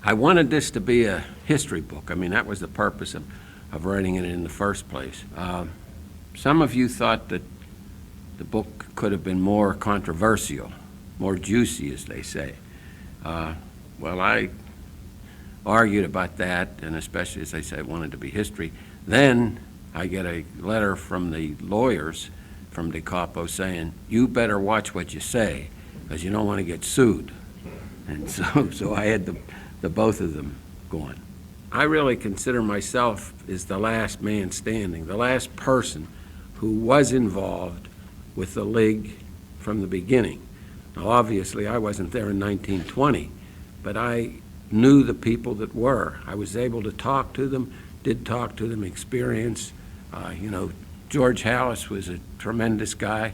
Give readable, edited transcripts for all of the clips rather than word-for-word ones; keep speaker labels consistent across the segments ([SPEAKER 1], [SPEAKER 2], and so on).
[SPEAKER 1] I wanted this to be a history book. I mean, that was the purpose of writing it in the first place. Some of you thought that the book could have been more controversial, more juicy, as they say. Well, I argued about that, and especially, as I said, I wanted to be history. Then I get a letter from the lawyers from DeCapo saying, you better watch what you say, because you don't want to get sued. And so I had the both of them going. I really consider myself as the last man standing, the last person who was involved with the league from the beginning. Now, obviously, I wasn't there in 1920, but I knew the people that were. I was able to talk to them, did talk to them, experience. George Halas was a tremendous guy.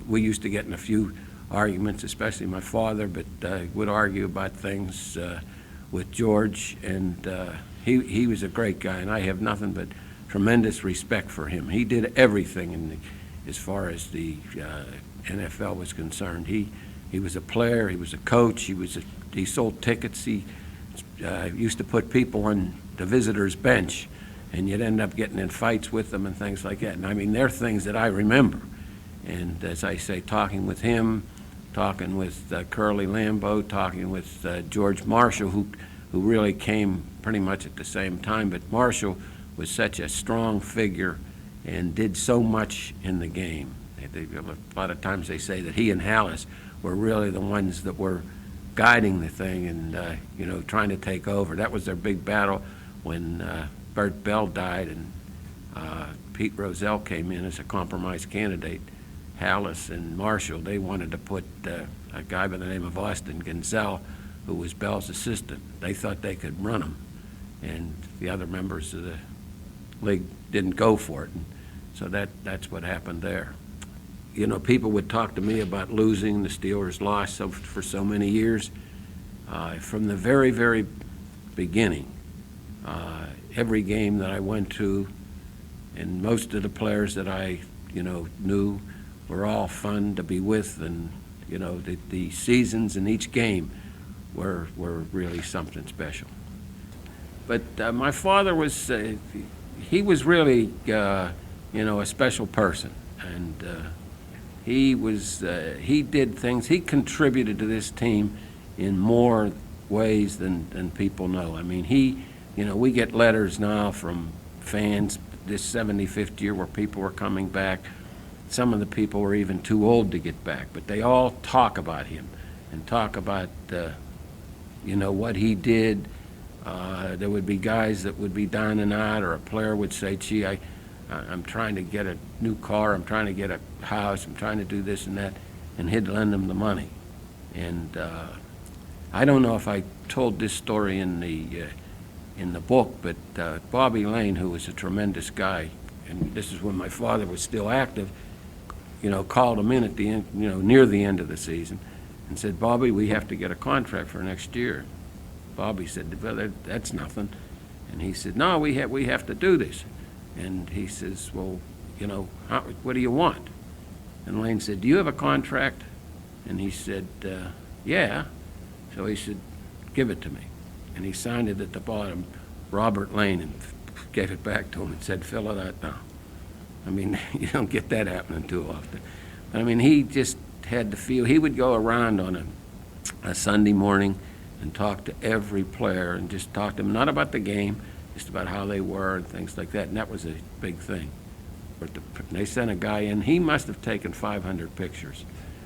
[SPEAKER 1] We used to get in a few arguments, especially my father, but would argue about things with George, and he was a great guy, and I have nothing but tremendous respect for him. He did everything as far as the NFL was concerned. He was a player, he was a coach, he sold tickets, he used to put people on the visitors' bench, and you'd end up getting in fights with them and things like that. And I mean, they're things that I remember. And as I say, talking with him, talking with Curly Lambeau, talking with George Marshall, who really came pretty much at the same time. But Marshall was such a strong figure and did so much in the game. A lot of times they say that he and Halas were really the ones that were guiding the thing and trying to take over. That was their big battle when Bert Bell died and Pete Rozelle came in as a compromise candidate. Halas and Marshall, they wanted to put a guy by the name of Austin Gonzell, who was Bell's assistant. They thought they could run him, and the other members of the league didn't go for it. And so that's what happened there. People would talk to me about losing. The Steelers lost for so many years. From the very, very beginning, every game that I went to, and most of the players that I, knew were all fun to be with, and, the seasons in each game were really something special. But my father was, he was really, a special person, and he did things, he contributed to this team in more ways than people know. I mean, we get letters now from fans this 75th year where people were coming back. Some of the people were even too old to get back, but they all talk about him and talk about, what he did. There would be guys that would be down and out, or a player would say, gee, I'm trying to get a new car, I'm trying to get a house, I'm trying to do this and that, and he'd lend them the money. And I don't know if I told this story in the book, but Bobby Lane, who was a tremendous guy, and this is when my father was still active, called him in at the end, near the end of the season, and said, Bobby, we have to get a contract for next year. Bobby said, well, that's nothing. And he said, no, we have to do this. And he says, well, what do you want? And Lane said, do you have a contract? And he said, yeah. So he said, give it to me. And he signed it at the bottom, Robert Lane, and gave it back to him and said, fill it out now. I mean, you don't get that happening too often. But I mean, he just had the feel. He would go around on a Sunday morning and talk to every player and just talk to them, not about the game, just about how they were and things like that. And that was a big thing. But they sent a guy in. He must have taken 500 pictures,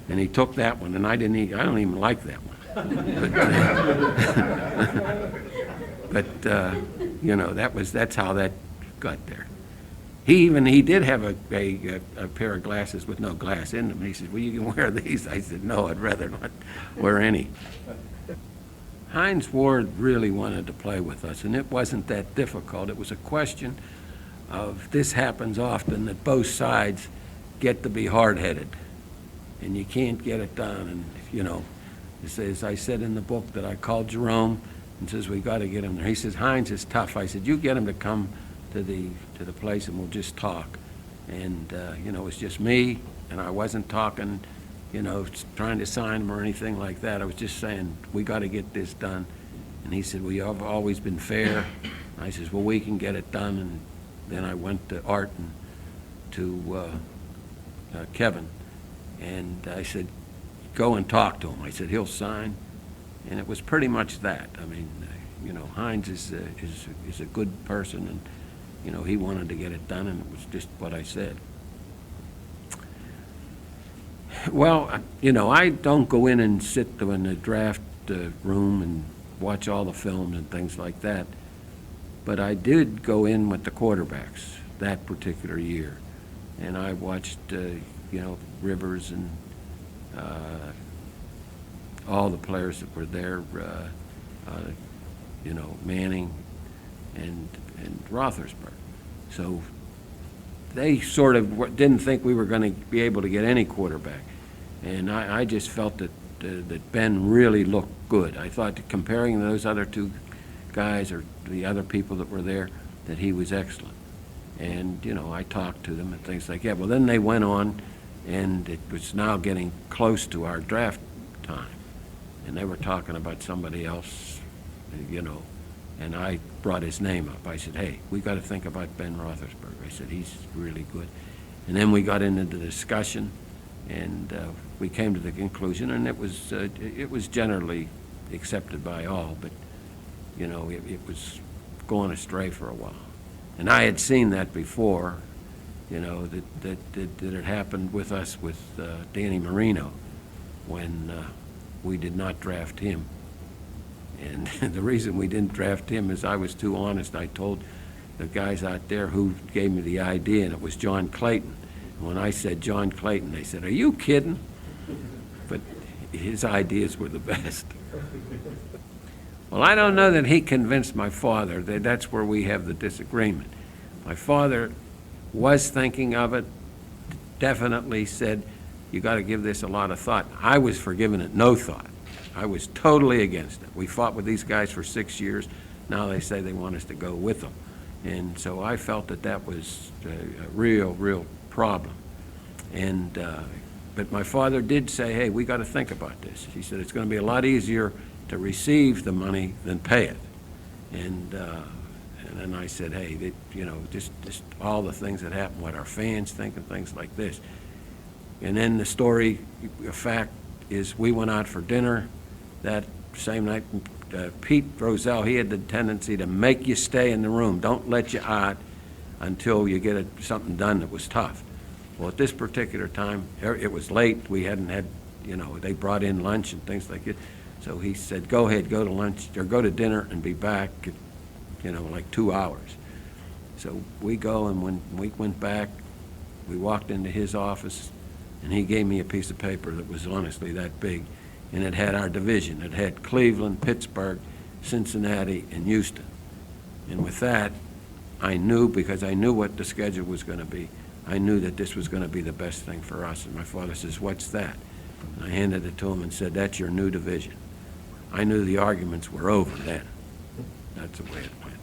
[SPEAKER 1] and he took that one. And I don't even like that one. But that's how that got there. He did have a pair of glasses with no glass in them. And he said, well, you can wear these. I said, no, I'd rather not wear any. Hines Ward really wanted to play with us, and it wasn't that difficult. It was a question of, this happens often, that both sides get to be hard-headed, and you can't get it done. And, as I said in the book, that I called Jerome and says, we got to get him there. He says, Hines is tough. I said, you get him to come to the place and we'll just talk. And, it was just me, and I wasn't talking trying to sign him or anything like that. I was just saying, we got to get this done. And he said, we have always been fair. I says, well, we can get it done. And then I went to Art and to Kevin, and I said, go and talk to him. I said, he'll sign. And it was pretty much that. I mean, Hines is a good person, and, he wanted to get it done, and it was just what I said. Well, I don't go in and sit in the draft room and watch all the films and things like that, but I did go in with the quarterbacks that particular year, and I watched, Rivers and all the players that were there, Manning and Roethlisberger. So they sort of didn't think we were going to be able to get any quarterback. And I just felt that Ben really looked good. I thought that comparing those other two guys or the other people that were there, that he was excellent. And, I talked to them and things like that. Well, then they went on, and it was now getting close to our draft time. And they were talking about somebody else, and I brought his name up. I said, hey, we got to think about Ben Roethlisberger. I said, he's really good. And then we got into the discussion, and we came to the conclusion, and it was generally accepted by all, but, it was going astray for a while. And I had seen that before, that it happened with us with Danny Marino when we did not draft him. And the reason we didn't draft him is I was too honest. I told the guys out there who gave me the idea, and it was John Clayton. And when I said John Clayton, they said, are you kidding? But his ideas were the best. Well, I don't know that he convinced my father. That's where we have the disagreement. My father was thinking of it, definitely said, you got to give this a lot of thought. I was for giving it no thought. I was totally against it. We fought with these guys for 6 years. Now they say they want us to go with them. And so I felt that was a real problem. And but my father did say, hey, we got to think about this. He said, it's going to be a lot easier to receive the money than pay it. And then I said, hey, just all the things that happen, what our fans think and things like this. And then the story, a fact, is we went out for dinner that same night. Pete Rozelle, he had the tendency to make you stay in the room. Don't let you out until you get something done that was tough. Well, at this particular time, it was late. We hadn't had, they brought in lunch and things like that. So he said, go ahead, go to lunch, or go to dinner and be back, like 2 hours. So we go, and when we went back, we walked into his office, and he gave me a piece of paper that was honestly that big, and it had our division. It had Cleveland, Pittsburgh, Cincinnati, and Houston. And with that, I knew, because I knew what the schedule was going to be, I knew that this was going to be the best thing for us. And my father says, what's that? And I handed it to him and said, that's your new division. I knew the arguments were over then. That's the way it went.